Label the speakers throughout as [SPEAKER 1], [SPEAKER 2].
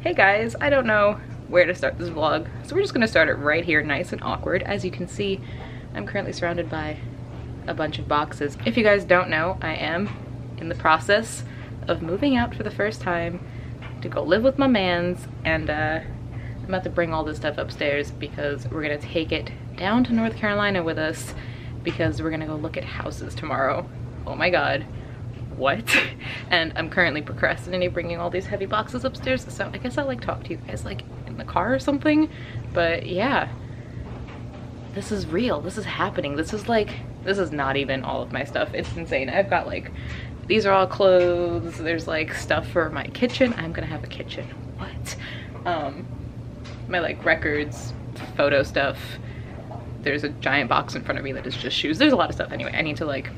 [SPEAKER 1] Hey guys, I don't know where to start this vlog, so we're just gonna start it right here, nice and awkward. As you can see, I'm currently surrounded by a bunch of boxes. If you guys don't know, I am in the process of moving out for the first time to go live with my mans, and I'm about to bring all this stuff upstairs because we're gonna take it down to North Carolina with us because we're gonna go look at houses tomorrow. Oh my god. What? And I'm currently procrastinating bringing all these heavy boxes upstairs, so I guess I'll like talk to you guys like in the car or something. But yeah, this is real, this is happening. This is not even all of my stuff. It's insane. I've got like, these are all clothes, there's like stuff for my kitchen. I'm gonna have a kitchen. What? My like records, photo stuff. There's a giant box in front of me that is just shoes. There's a lot of stuff. Anyway, I need to like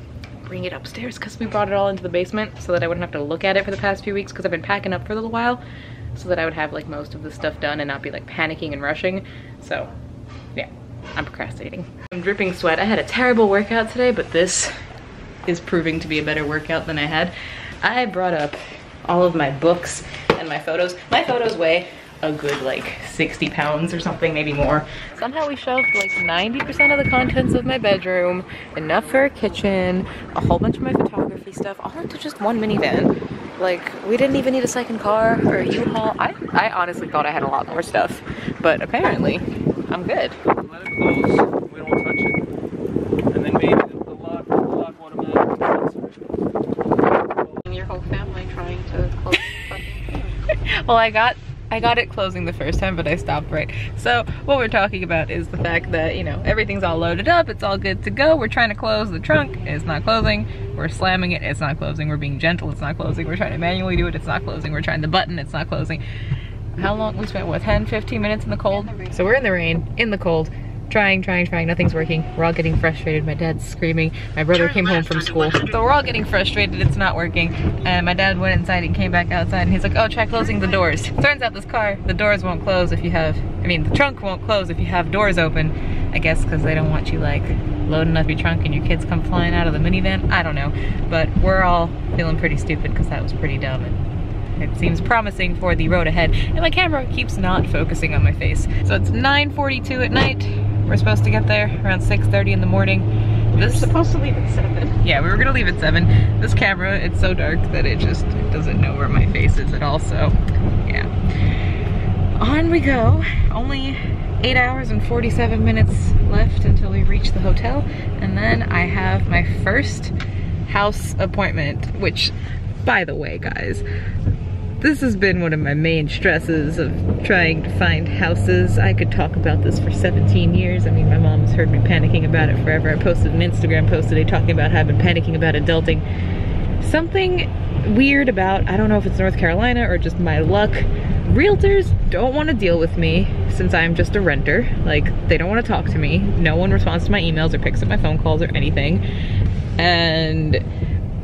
[SPEAKER 1] bring it upstairs because we brought it all into the basement so that I wouldn't have to look at it for the past few weeks because I've been packing up for a little while, so that I would have like most of the stuff done and not be like panicking and rushing. So yeah, I'm procrastinating. I'm dripping sweat. I had a terrible workout today, but this is proving to be a better workout than I had. I brought up all of my books and my photos. My photos weigh a good like 60 pounds or something, maybe more. Somehow we shoved like 90% of the contents of my bedroom, enough for a kitchen, a whole bunch of my photography stuff, all into just one minivan. Like, we didn't even need a second car or a U-Haul. I honestly thought I had a lot more stuff, but apparently I'm good.
[SPEAKER 2] Let it close, we don't touch it. And then maybe the lock automatically.
[SPEAKER 3] Your whole family trying to close fucking thing.
[SPEAKER 1] Well, I got it closing the first time, but I stopped right. So what we're talking about is the fact that, you know, everything's all loaded up, it's all good to go. We're trying to close the trunk, it's not closing. We're slamming it, it's not closing. We're being gentle, it's not closing. We're trying to manually do it, it's not closing. We're trying the button, it's not closing. How long? We spent, what, 10, 15 minutes in the cold? So we're in the rain, in the cold, trying, nothing's working. We're all getting frustrated. My dad's screaming. My brother came home from school. So we're all getting frustrated, it's not working. And my dad went inside and came back outside and he's like, oh, try closing the doors. Turns out this car, the doors won't close if you have, the trunk won't close if you have doors open. I guess because they don't want you like loading up your trunk and your kids come flying out of the minivan. I don't know. But we're all feeling pretty stupid because that was pretty dumb. And it seems promising for the road ahead. And my camera keeps not focusing on my face. So it's 9:42 at night. We're supposed to get there around 6:30 in the morning.
[SPEAKER 3] We're supposed to leave at 7.
[SPEAKER 1] Yeah, we were gonna leave at 7. This camera, it's so dark that it doesn't know where my face is at all, so yeah. On we go. Only 8 hours and 47 minutes left until we reach the hotel, and then I have my first house appointment, which, by the way, guys, this has been one of my main stresses of trying to find houses. I could talk about this for 17 years. I mean, my mom's heard me panicking about it forever. I posted an Instagram post today talking about how I've been panicking about adulting. Something weird about, I don't know if it's North Carolina or just my luck, realtors don't want to deal with me since I'm just a renter. Like, they don't want to talk to me. No one responds to my emails or picks up my phone calls or anything. And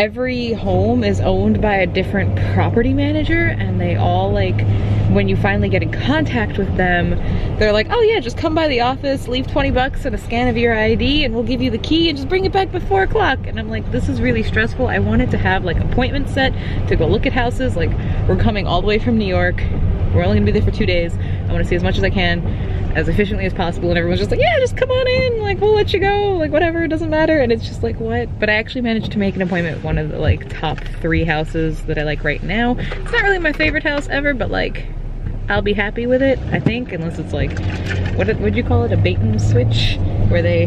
[SPEAKER 1] every home is owned by a different property manager, and they all, like, when you finally get in contact with them, they're like, oh yeah, just come by the office, leave 20 bucks and a scan of your ID and we'll give you the key and just bring it back by 4 o'clock. And I'm like, this is really stressful. I wanted to have like appointments set to go look at houses. Like, we're coming all the way from New York. We're only gonna be there for 2 days. I wanna see as much as I can, as efficiently as possible, and everyone's just like, yeah, just come on in, like, we'll let you go, like, whatever, it doesn't matter. And it's just like, what? But I actually managed to make an appointment with one of the like top 3 houses that I like right now. It's not really my favorite house ever, but like, I'll be happy with it, I think, unless it's like, what would you call it, a bait and switch, where they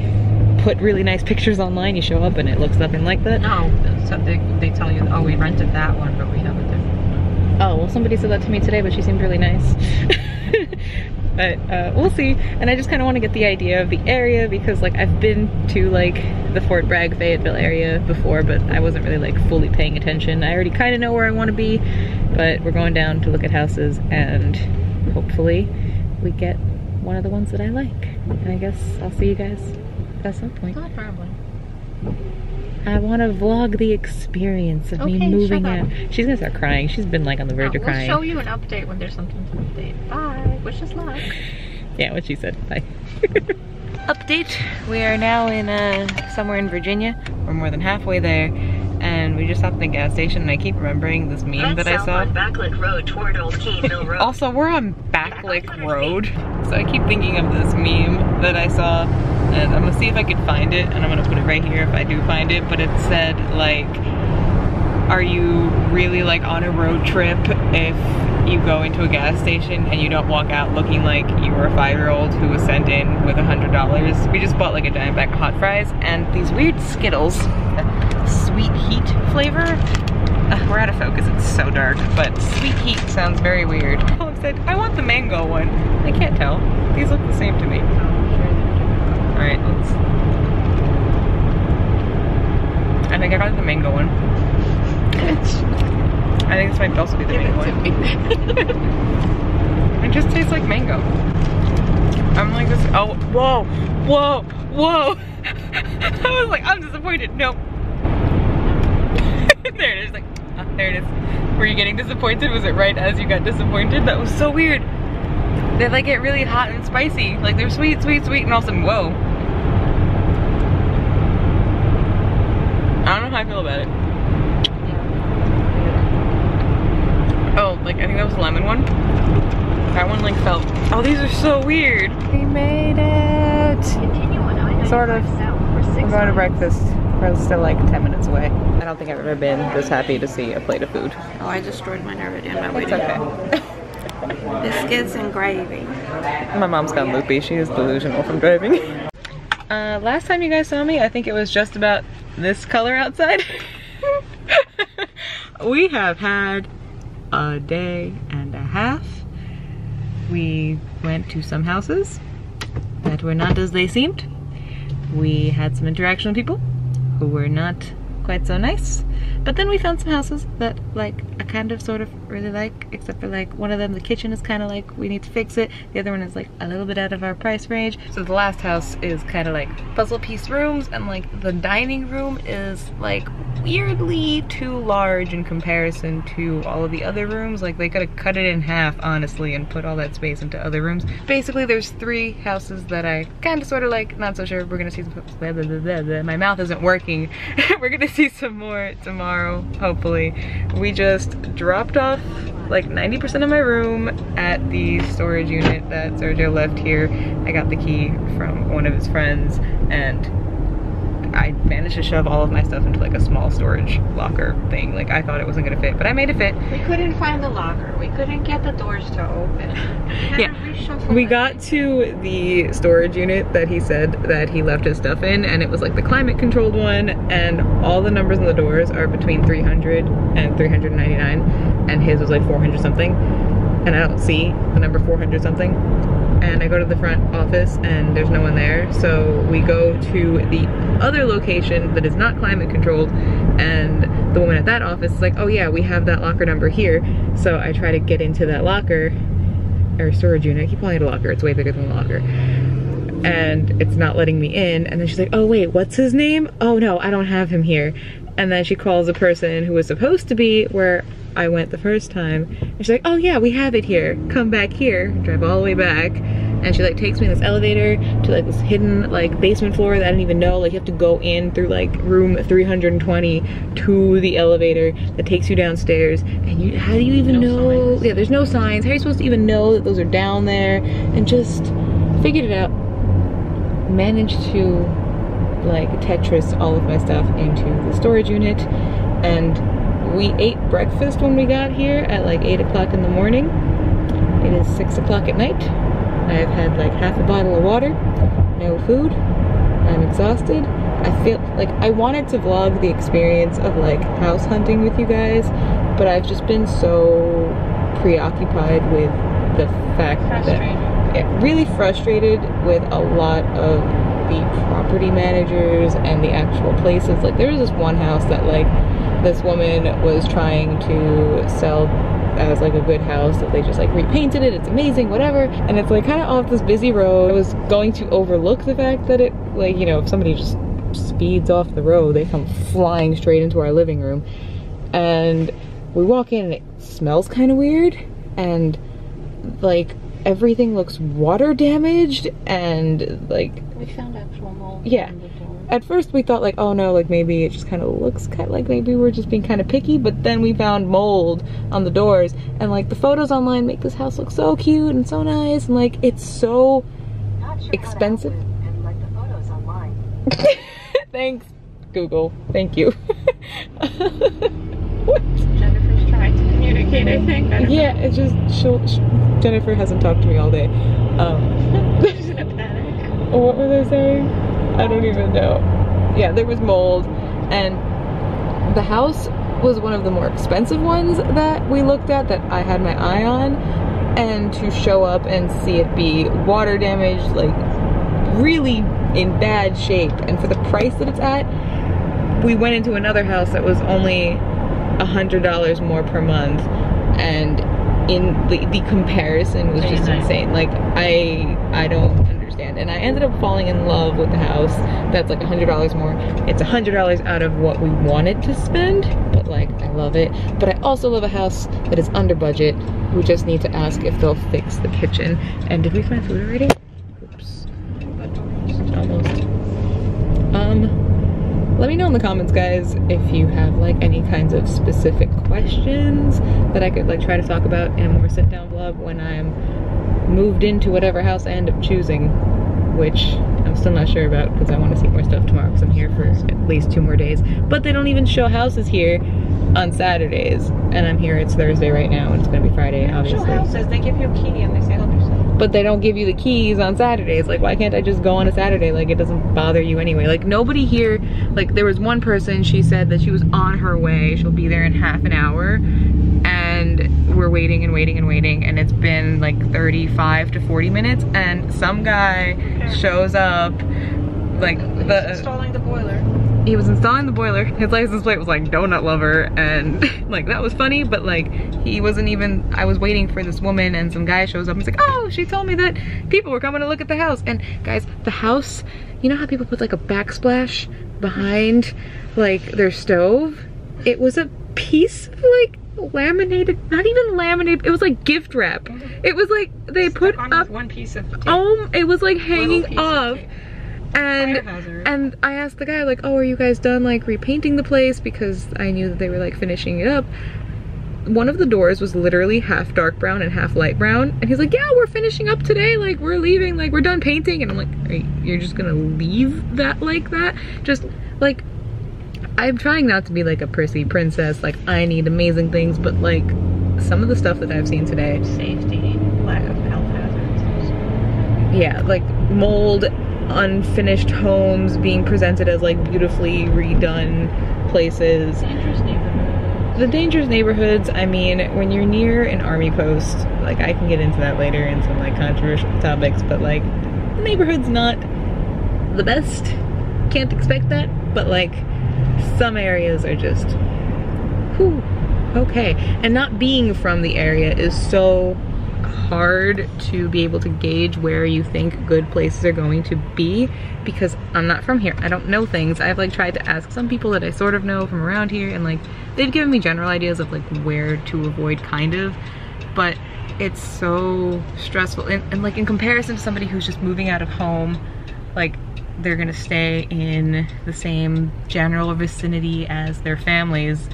[SPEAKER 1] put really nice pictures online, you show up and it looks nothing like that.
[SPEAKER 3] No, so they tell you, oh, we rented that one, but we have a different one.
[SPEAKER 1] Oh, well, somebody said that to me today, but she seemed really nice. But we'll see. And I just kind of want to get the idea of the area because, like, I've been to like the Fort Bragg, Fayetteville area before, but I wasn't really like fully paying attention. I already kind of know where I want to be, but we're going down to look at houses and hopefully we get one of the ones that I like. And I guess I'll see you guys at some point.
[SPEAKER 3] Not probably.
[SPEAKER 1] I want to vlog the experience of me moving out. She's gonna start crying. She's been like on the verge of crying.
[SPEAKER 3] We'll show you an update when there's something to update. Bye. Wish us luck.
[SPEAKER 1] Yeah, what she said. Bye. Update. We are now in somewhere in Virginia. We're more than halfway there. and we just stopped at the gas station, and I keep remembering this meme that I saw.
[SPEAKER 4] On Backlick Road toward Old Keene Road.
[SPEAKER 1] Also, we're on Backlick Road, so I keep thinking of this meme that I saw, and I'm gonna see if I can find it, and I'm gonna put it right here if I do find it, but it said, like, are you really, like, on a road trip if you go into a gas station and you don't walk out looking like you were a 5-year-old who was sent in with $100? We just bought like a giant bag of hot fries and these weird Skittles, sweet heat flavor. We're out of focus, it's so dark, but sweet heat sounds very weird. Colin said, I want the mango one. I can't tell. These look the same to me. Alright, let's... I think I got the mango one. I think this might also be the mango one. It just tastes like mango. I'm like this, oh, whoa, whoa, whoa. I was like, I'm disappointed, no. There it is, like, there it is. Were you getting disappointed? Was it right as you got disappointed? That was so weird. They like get really hot and spicy. Like they're sweet, sweet, sweet, and all of a sudden, whoa. I don't know how I feel about it. Oh, like I think that was the lemon one. That one like felt, oh, these are so weird. We made it.
[SPEAKER 4] Continue on I-95
[SPEAKER 1] Sort of.
[SPEAKER 4] south for 6
[SPEAKER 1] We're going to
[SPEAKER 4] miles.
[SPEAKER 1] breakfast. We're still like 10 minutes away. I don't think I've ever been this happy to see a plate of food.
[SPEAKER 3] Oh, I destroyed mine already on my way
[SPEAKER 1] It's
[SPEAKER 3] to
[SPEAKER 1] okay.
[SPEAKER 3] biscuits and gravy.
[SPEAKER 1] My mom's gone loopy. She is delusional from driving. Last time you guys saw me, I think it was just about this color outside. We have had a day and a half. We went to some houses that were not as they seemed. We had some interaction with people who were not quite so nice. But then we found some houses that like I kind of sort of really like, except for like one of them, the kitchen is kind of like we need to fix it. The other one is like a little bit out of our price range. So the last house is kind of like puzzle piece rooms, and like the dining room is like weirdly too large in comparison to all of the other rooms. Like they could have cut it in half honestly and put all that space into other rooms. Basically there's 3 houses that I kind of sort of like, not so sure. We're gonna see some, blah, blah, blah, blah, blah. My mouth isn't working. We're gonna see some more tomorrow, hopefully. We just dropped off like 90% of my room at the storage unit that Sergio left here. I got the key from one of his friends, and I managed to shove all of my stuff into like a small storage locker thing. Like I thought it wasn't gonna fit, but I made it fit.
[SPEAKER 3] We couldn't find the locker. We couldn't get the doors to open.
[SPEAKER 1] Yeah, we got to the storage unit that he said that he left his stuff in, and it was like the climate controlled one, and all the numbers on the doors are between 300 and 399, and his was like 400 something, and I don't see the number 400 something. And I go to the front office and there's no one there, so we go to the other location that is not climate controlled, and the woman at that office is like, oh yeah, we have that locker number here. So I try to get into that locker, or storage unit. I keep calling it a locker, it's way bigger than a locker, and it's not letting me in. And then she's like, oh wait, what's his name? Oh no, I don't have him here. And then she calls a person who was supposed to be where I went the first time, and she's like, oh yeah, we have it here, come back here. Drive all the way back, and she like takes me in this elevator to like this hidden like basement floor that I didn't even know. Like you have to go in through like room 320 to the elevator that takes you downstairs, and you, how do you even know? Yeah, there's no signs. How are you supposed to even know that those are down there? And just figured it out. Managed to like Tetris all of my stuff into the storage unit, and we ate breakfast when we got here at like 8 o'clock in the morning. It is 6 o'clock at night. I've had like half a bottle of water, no food. I'm exhausted. I feel like I wanted to vlog the experience of like house hunting with you guys, but I've just been so preoccupied with the fact that, yeah, really frustrated with a lot of the property managers and the actual places. Like there was this one house that like this woman was trying to sell as like a good house, that they just like repainted it, it's amazing, whatever, and it's like kind of off this busy road. I was going to overlook the fact that it, like, you know, if somebody just speeds off the road, they come flying straight into our living room, and we walk in and it smells kind of weird, and like everything looks water damaged, and like
[SPEAKER 3] we found actual mold
[SPEAKER 1] yeah,
[SPEAKER 3] on the door.
[SPEAKER 1] at first we thought like, oh no, like maybe it just kind of looks kind of like maybe we're just being kind of picky, but then we found mold on the doors, and like the photos online make this house look so cute and so nice, and like it's so expensive.
[SPEAKER 4] And like the photos online.
[SPEAKER 1] Thanks, Google. Thank you. What?
[SPEAKER 3] Jennifer's trying to communicate, I think. I don't
[SPEAKER 1] Yeah, it's just Jennifer hasn't talked to me all day.
[SPEAKER 3] know. She's in a panic.
[SPEAKER 1] What were they saying? I don't even know. Yeah, there was mold, and the house was one of the more expensive ones that we looked at that I had my eye on, and to show up and see it be water damaged, like really in bad shape, and for the price that it's at, we went into another house that was only $100 more per month, and in the comparison was just insane. Like I don't understand, and I ended up falling in love with the house that's like $100 more. It's $100 out of what we wanted to spend, but like I love it. But I also love a house that is under budget. We just need to ask if they'll fix the kitchen. And did we find food already? Oops, almost. Let me know in the comments, guys, if you have like any kinds of specific questions that I could like try to talk about in a more sit down vlog when I'm moved into whatever house I end up choosing, which I'm still not sure about because I want to see more stuff tomorrow because I'm here for at least 2 more days. But they don't even show houses here on Saturdays, and I'm here, it's Thursday right now, and it's gonna be Friday, obviously.
[SPEAKER 3] Show houses, they give you a key and they say help yourself.
[SPEAKER 1] But they don't give you the keys on Saturdays. Like, why can't I just go on a Saturday? Like, it doesn't bother you anyway. Like, nobody here, like, there was one person, she said that she was on her way. She'll be there in half an hour. And we're waiting and waiting and waiting. And it's been like 35 to 40 minutes. And some guy shows up, like,
[SPEAKER 3] Installing the boiler.
[SPEAKER 1] he was installing the boiler. His license plate was like donut lover, and like that was funny, but like he wasn't even, I was waiting for this woman and some guy shows up and he's like, oh, she told me that people were coming to look at the house. And guys, the house, you know how people put like a backsplash behind like their stove? It was a piece of like laminated, not even laminated, it was like gift wrap. It was like they put up
[SPEAKER 3] one piece of tape.
[SPEAKER 1] Oh, it was like hanging off. And I asked the guy like, oh, are you guys done like repainting the place? Because I knew that they were like finishing it up. One of the doors was literally half dark brown and half light brown. And he's like, yeah, we're finishing up today. Like, we're leaving, like we're done painting. And I'm like, you're just gonna leave that like that? Just like, I'm trying not to be like a prissy princess. Like, I need amazing things, but like some of the stuff that I've seen today.
[SPEAKER 3] Safety, lack of health hazards.
[SPEAKER 1] Yeah, like mold, unfinished homes being presented as like beautifully redone places.
[SPEAKER 3] Dangerous neighborhoods.
[SPEAKER 1] The dangerous neighborhoods, I mean, when you're near an army post, like I can get into that later in some like controversial topics, but like the neighborhood's not the best. Can't expect that, but like some areas are just, whew, okay. And not being from the area is so hard to be able to gauge where you think good places are going to be, because I'm not from here. I don't know things. I've like tried to ask some people that I sort of know from around here, and like they've given me general ideas of like where to avoid, kind of, but it's so stressful. And like in comparison to somebody who's just moving out of home, like they're gonna stay in the same general vicinity as their families,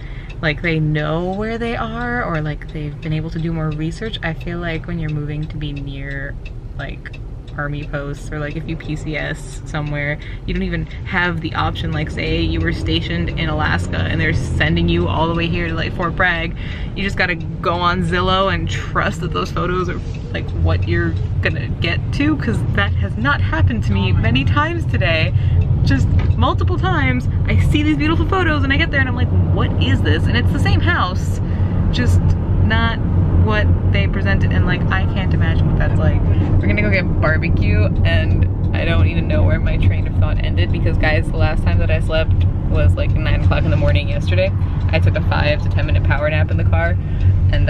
[SPEAKER 1] like they know where they are, or like they've been able to do more research. I feel like when you're moving to be near like army posts, or like if you PCS somewhere, you don't even have the option, like say you were stationed in Alaska and they're sending you all the way here to like Fort Bragg, you just gotta go on Zillow and trust that those photos are like what you're gonna get to, because that has not happened to me many times today. Just multiple times I see these beautiful photos and I get there and I'm like, what is this? And it's the same house, just not what they presented. And like I can't imagine what that's like. We're gonna go get barbecue, and I don't even know where my train of thought ended, because guys, the last time that I slept was like 9 o'clock in the morning yesterday. I took a 5 to 10 minute power nap in the car, and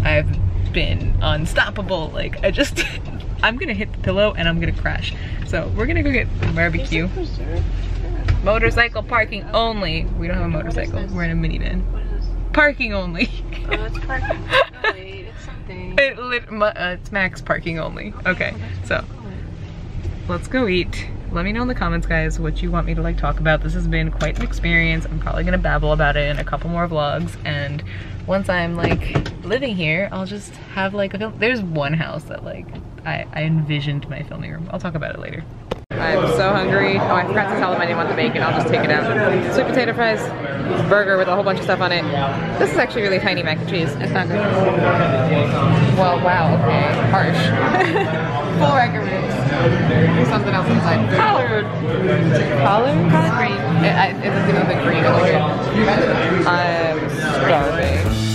[SPEAKER 1] I've been unstoppable. Like I just I'm gonna hit the pillow and I'm gonna crash. So we're gonna go get barbecue. Motorcycle parking only. We don't have a motorcycle. We're in a minivan.
[SPEAKER 3] What is this?
[SPEAKER 1] Parking only.
[SPEAKER 3] Oh, it's parking. Oh, wait, it's something.
[SPEAKER 1] It's max parking only. Okay, so let's go eat let me know in the comments, guys, what you want me to like talk about. This has been quite an experience. I'm probably gonna babble about it in a couple more vlogs, and once I'm like living here, I'll just have like a film. There's one house that like I envisioned my filming room. I'll talk about it later. I'm so hungry. Oh, I forgot to tell them I didn't want the bacon. I'll just take it out. Sweet potato fries, burger with a whole bunch of stuff on it. This is actually really tiny mac and cheese. It's not good. Well, wow, okay, harsh. Full rack of ribs. There's something else inside. Collard. Collard? Collard green. It doesn't even look like green. I'm starving.